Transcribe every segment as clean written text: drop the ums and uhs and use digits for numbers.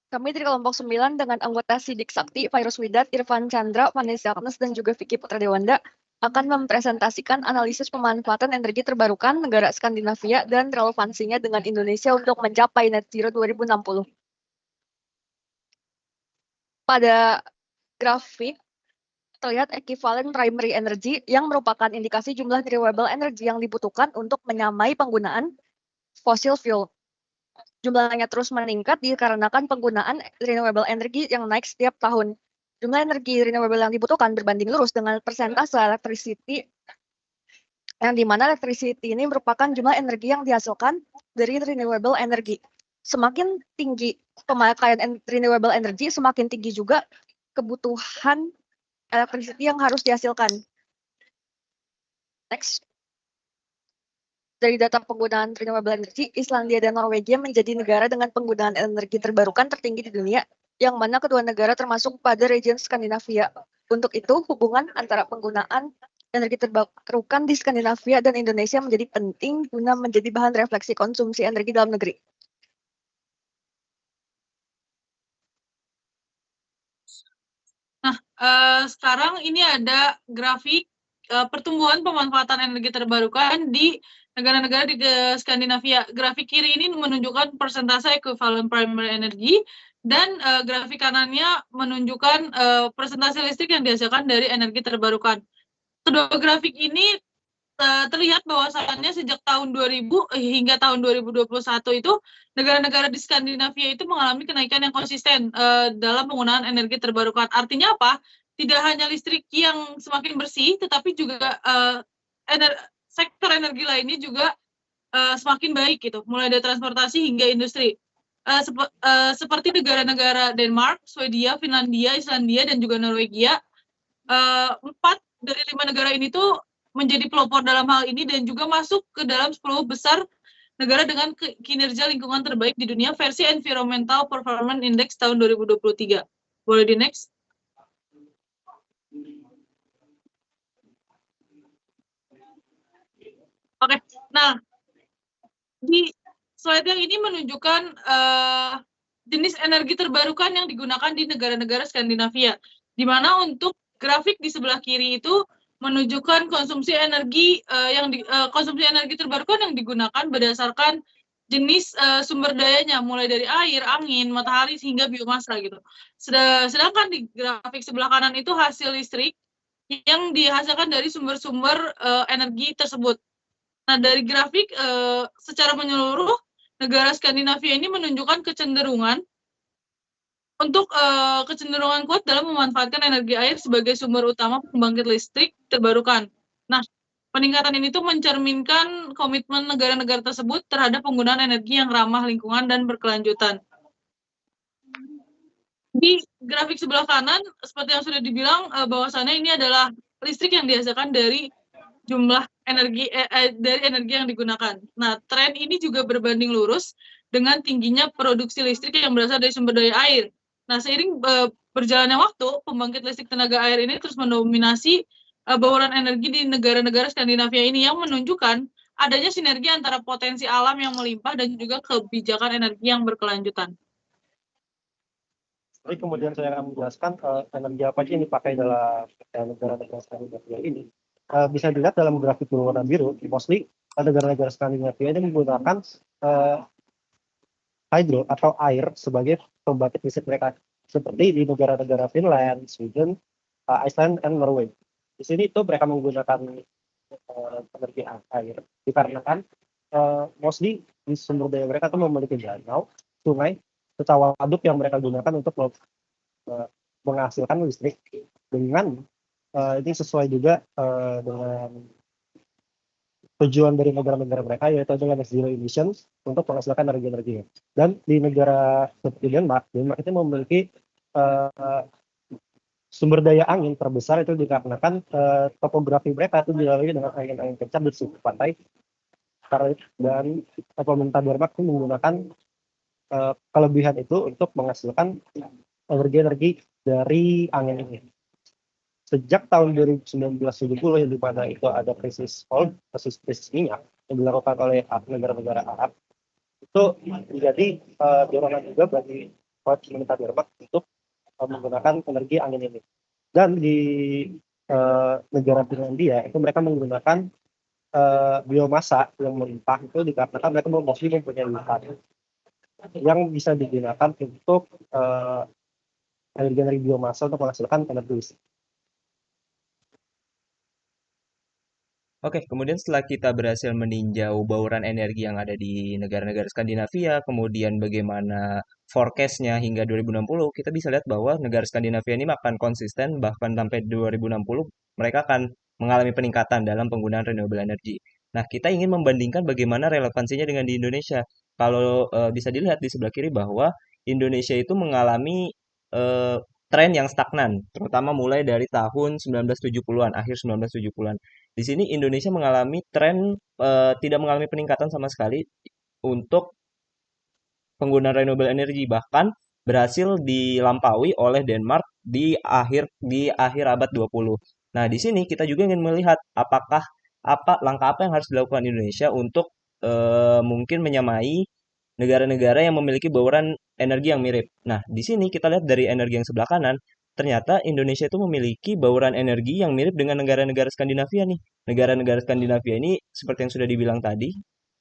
Kami dari kelompok 9 dengan anggota Sidik Sakti, Virus Widat, Irfan Chandra, Vanessa Agnes, dan juga Vicky Putradewanda akan mempresentasikan analisis pemanfaatan energi terbarukan negara Skandinavia dan relevansinya dengan Indonesia untuk mencapai net zero 2060. Pada grafik terlihat ekivalen primary energy yang merupakan indikasi jumlah renewable energy yang dibutuhkan untuk menyamai penggunaan fossil fuel. Jumlahnya terus meningkat dikarenakan penggunaan renewable energy yang naik setiap tahun. Jumlah energi renewable yang dibutuhkan berbanding lurus dengan persentase electricity, yang dimana electricity ini merupakan jumlah energi yang dihasilkan dari renewable energy. Semakin tinggi pemakaian renewable energy, semakin tinggi juga kebutuhan electricity yang harus dihasilkan. Next. Dari data penggunaan renewable energy, Islandia dan Norwegia menjadi negara dengan penggunaan energi terbarukan tertinggi di dunia, yang mana kedua negara termasuk pada region Skandinavia. Untuk itu, hubungan antara penggunaan energi terbarukan di Skandinavia dan Indonesia menjadi penting guna menjadi bahan refleksi konsumsi energi dalam negeri. Nah, sekarang ini ada grafik pertumbuhan pemanfaatan energi terbarukan di negara-negara di Skandinavia. Grafik kiri ini menunjukkan persentase equivalent primary energy, dan grafik kanannya menunjukkan persentase listrik yang dihasilkan dari energi terbarukan. Kedua grafik ini terlihat bahwasannya sejak tahun 2000 hingga tahun 2021 itu negara-negara di Skandinavia itu mengalami kenaikan yang konsisten dalam penggunaan energi terbarukan. Artinya apa? Tidak hanya listrik yang semakin bersih, tetapi juga sektor energi lainnya juga semakin baik gitu, mulai dari transportasi hingga industri. Seperti negara-negara Denmark, Swedia, Finlandia, Islandia, dan juga Norwegia, 4 dari 5 negara ini tuh menjadi pelopor dalam hal ini dan juga masuk ke dalam 10 besar negara dengan kinerja lingkungan terbaik di dunia versi Environmental Performance Index tahun 2023. Boleh di next? Oke, nah di slide yang ini menunjukkan jenis energi terbarukan yang digunakan di negara-negara Skandinavia, di mana untuk grafik di sebelah kiri itu menunjukkan konsumsi energi konsumsi energi terbarukan yang digunakan berdasarkan jenis sumber dayanya, mulai dari air, angin, matahari hingga biomasa gitu. Sedangkan di grafik sebelah kanan itu hasil listrik yang dihasilkan dari sumber-sumber energi tersebut. Nah, dari grafik secara menyeluruh negara Skandinavia ini menunjukkan kecenderungan kuat dalam memanfaatkan energi air sebagai sumber utama pembangkit listrik terbarukan. Nah, peningkatan ini tuh mencerminkan komitmen negara-negara tersebut terhadap penggunaan energi yang ramah lingkungan dan berkelanjutan. Di grafik sebelah kanan, seperti yang sudah dibilang, bahwasannya ini adalah listrik yang dihasilkan dari jumlah energi dari energi yang digunakan. Nah, tren ini juga berbanding lurus dengan tingginya produksi listrik yang berasal dari sumber daya air. Nah, seiring berjalannya waktu, pembangkit listrik tenaga air ini terus mendominasi bauran energi di negara-negara Skandinavia ini, yang menunjukkan adanya sinergi antara potensi alam yang melimpah dan juga kebijakan energi yang berkelanjutan. Jadi kemudian saya akan menjelaskan energi apa aja yang dipakai dalam negara-negara Skandinavia ini. Bisa dilihat dalam grafik berwarna biru, mostly negara-negara Skandinavia ini menggunakan hydro atau air sebagai pembangkit listrik mereka, seperti di negara-negara Finland, Sweden, Iceland, dan Norway. Di sini itu mereka menggunakan energi air dikarenakan mostly di sumber daya mereka itu memiliki danau, sungai, serta waduk yang mereka gunakan untuk menghasilkan listrik dengan ini sesuai juga dengan tujuan dari negara-negara mereka, yaitu dengan net zero emissions untuk menghasilkan energi-energi. Dan di negara seperti Denmark itu memiliki sumber daya angin terbesar itu dikarenakan topografi mereka itu dilalui dengan angin-angin kencang di suku pantai. Dan pemerintah Denmark itu menggunakan kelebihan itu untuk menghasilkan energi-energi dari angin ini. Sejak tahun 1970 yang dimana itu ada krisis minyak yang dilakukan oleh negara-negara Arab, itu menjadi dorongan juga bagi meminta Denmark untuk menggunakan energi angin ini. Dan di negara Finlandia itu mereka menggunakan biomasa yang melimpah itu dikarenakan mereka masih mempunyai hutan yang bisa digunakan untuk energi biomasa untuk menghasilkan energi listrik. Oke, kemudian setelah kita berhasil meninjau bauran energi yang ada di negara-negara Skandinavia, kemudian bagaimana forecast-nya hingga 2060, kita bisa lihat bahwa negara Skandinavia ini akan konsisten, bahkan sampai 2060 mereka akan mengalami peningkatan dalam penggunaan renewable energy. Nah, kita ingin membandingkan bagaimana relevansinya dengan di Indonesia. Kalau bisa dilihat di sebelah kiri bahwa Indonesia itu mengalami eh, tren yang stagnan, terutama mulai dari tahun 1970-an, akhir 1970-an. Di sini Indonesia mengalami tren tidak mengalami peningkatan sama sekali untuk penggunaan renewable energy, bahkan berhasil dilampaui oleh Denmark di akhir abad 20. Nah, di sini kita juga ingin melihat apakah langkah apa yang harus dilakukan Indonesia untuk mungkin menyamai negara-negara yang memiliki bauran energi yang mirip. Nah, di sini kita lihat dari energi yang sebelah kanan, ternyata Indonesia itu memiliki bauran energi yang mirip dengan negara-negara Skandinavia nih. Negara-negara Skandinavia ini, seperti yang sudah dibilang tadi,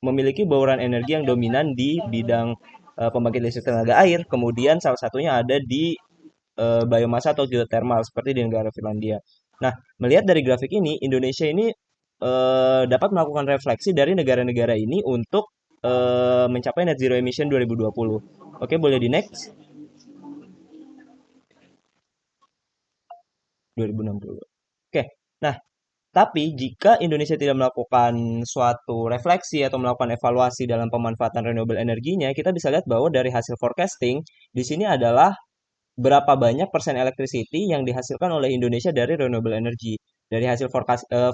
memiliki bauran energi yang dominan di bidang pembangkit listrik tenaga air, kemudian salah satunya ada di biomasa atau geothermal, seperti di negara Finlandia. Nah, melihat dari grafik ini, Indonesia ini dapat melakukan refleksi dari negara-negara ini untuk mencapai net zero emission 2020. Oke, boleh di next. 2060. Oke, nah, tapi jika Indonesia tidak melakukan suatu refleksi atau melakukan evaluasi dalam pemanfaatan renewable energinya, kita bisa lihat bahwa dari hasil forecasting, di sini adalah berapa banyak persen electricity yang dihasilkan oleh Indonesia dari renewable energy. Dari hasil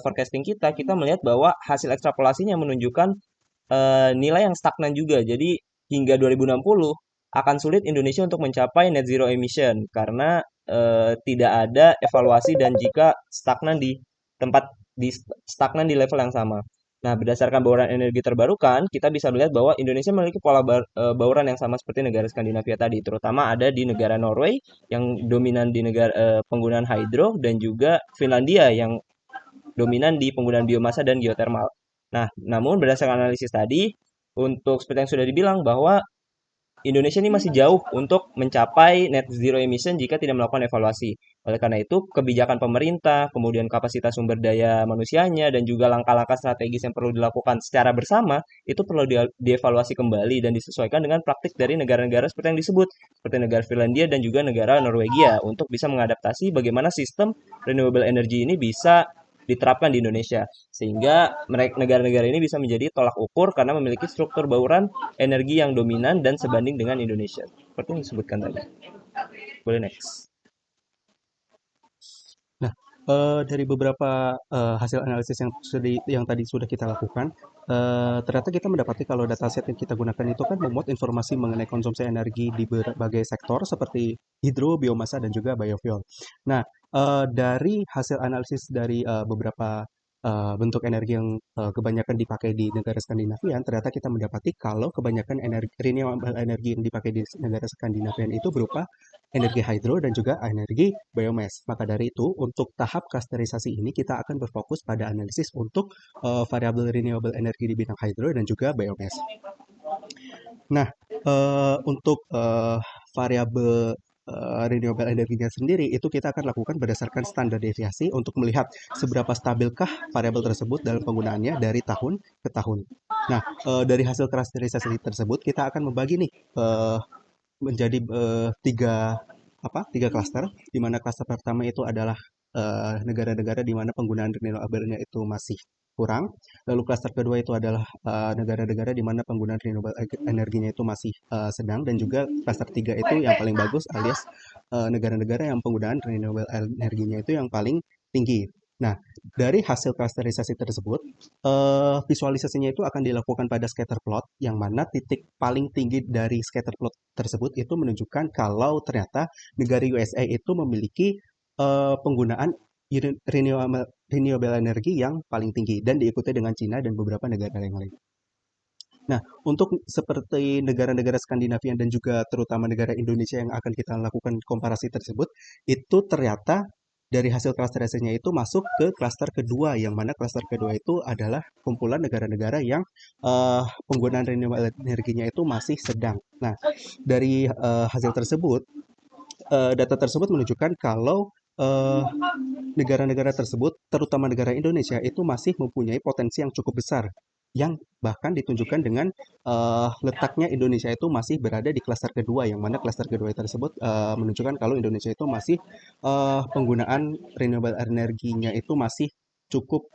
forecasting kita melihat bahwa hasil ekstrapolasinya menunjukkan nilai yang stagnan juga. Jadi hingga 2060 akan sulit Indonesia untuk mencapai net zero emission karena tidak ada evaluasi dan jika stagnan di level yang sama. Nah, berdasarkan bauran energi terbarukan, kita bisa melihat bahwa Indonesia memiliki pola bauran yang sama seperti negara Skandinavia tadi, terutama ada di negara Norway yang dominan di negara penggunaan hydro dan juga Finlandia yang dominan di penggunaan biomasa dan geothermal. Nah, namun berdasarkan analisis tadi, untuk seperti yang sudah dibilang bahwa Indonesia ini masih jauh untuk mencapai net zero emission jika tidak melakukan evaluasi. Oleh karena itu, kebijakan pemerintah, kemudian kapasitas sumber daya manusianya, dan juga langkah-langkah strategis yang perlu dilakukan secara bersama, itu perlu dievaluasi kembali dan disesuaikan dengan praktik dari negara-negara seperti yang disebut, seperti negara Finlandia dan juga negara Norwegia, untuk bisa mengadaptasi bagaimana sistem renewable energy ini bisa diterapkan di Indonesia sehingga negara-negara ini bisa menjadi tolak ukur karena memiliki struktur bauran energi yang dominan dan sebanding dengan Indonesia seperti yang disebutkan tadi. Boleh next. Nah, dari beberapa hasil analisis yang tadi sudah kita lakukan, ternyata kita mendapati kalau dataset yang kita gunakan itu kan memuat informasi mengenai konsumsi energi di berbagai sektor seperti hidro, biomasa, dan juga biofuel. Nah, dari hasil analisis dari beberapa bentuk energi yang kebanyakan dipakai di negara Skandinavia, ternyata kita mendapati kalau kebanyakan renewable energi yang dipakai di negara Skandinavia itu berupa energi hydro dan juga energi biomass. Maka dari itu, untuk tahap klasterisasi ini kita akan berfokus pada analisis untuk variabel renewable energi di bidang hydro dan juga biomass. Nah, untuk variabel renewable energinya sendiri itu kita akan lakukan berdasarkan standar deviasi untuk melihat seberapa stabilkah variabel tersebut dalam penggunaannya dari tahun ke tahun. Nah, dari hasil klasterisasi tersebut kita akan membagi nih menjadi tiga klaster, di mana klaster pertama itu adalah negara-negara di mana penggunaan renewable-nya itu masih kurang. Lalu klaster kedua itu adalah negara-negara di mana penggunaan renewable energinya itu masih sedang, dan juga klaster tiga itu yang paling bagus alias negara-negara yang penggunaan renewable energinya itu yang paling tinggi. Nah, dari hasil klasterisasi tersebut, visualisasinya itu akan dilakukan pada scatter plot, yang mana titik paling tinggi dari scatter plot tersebut itu menunjukkan kalau ternyata negara USA itu memiliki penggunaan renewable energi yang paling tinggi dan diikuti dengan Cina dan beberapa negara yang lain. Nah, untuk seperti negara-negara Skandinavia dan juga terutama negara Indonesia yang akan kita lakukan komparasi tersebut, itu ternyata dari hasil klaster risetnya itu masuk ke klaster kedua, yang mana klaster kedua itu adalah kumpulan negara-negara yang penggunaan renewable energinya itu masih sedang. Nah, dari hasil tersebut, data tersebut menunjukkan kalau negara-negara tersebut, terutama negara Indonesia, itu masih mempunyai potensi yang cukup besar, yang bahkan ditunjukkan dengan letaknya Indonesia itu masih berada di klaster kedua, yang mana klaster kedua tersebut menunjukkan kalau Indonesia itu masih penggunaan renewable energinya itu masih cukup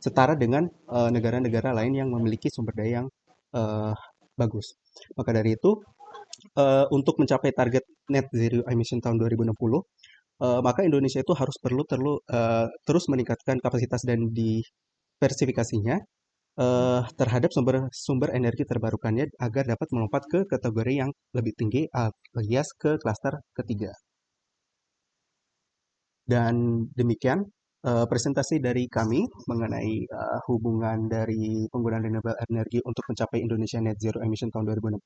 setara dengan negara-negara lain yang memiliki sumber daya yang eh, bagus. Maka dari itu, untuk mencapai target net zero emission tahun 2060, maka Indonesia itu harus terus meningkatkan kapasitas dan diversifikasinya terhadap sumber energi terbarukannya agar dapat melompat ke kategori yang lebih tinggi alias ke klaster ketiga. Dan demikian presentasi dari kami mengenai hubungan dari penggunaan renewable energy untuk mencapai Indonesia Net Zero Emission tahun 2060.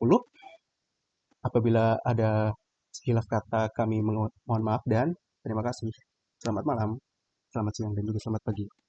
Apabila ada hilaf kata, kami mohon maaf dan terima kasih. Selamat malam, selamat siang, dan juga selamat pagi.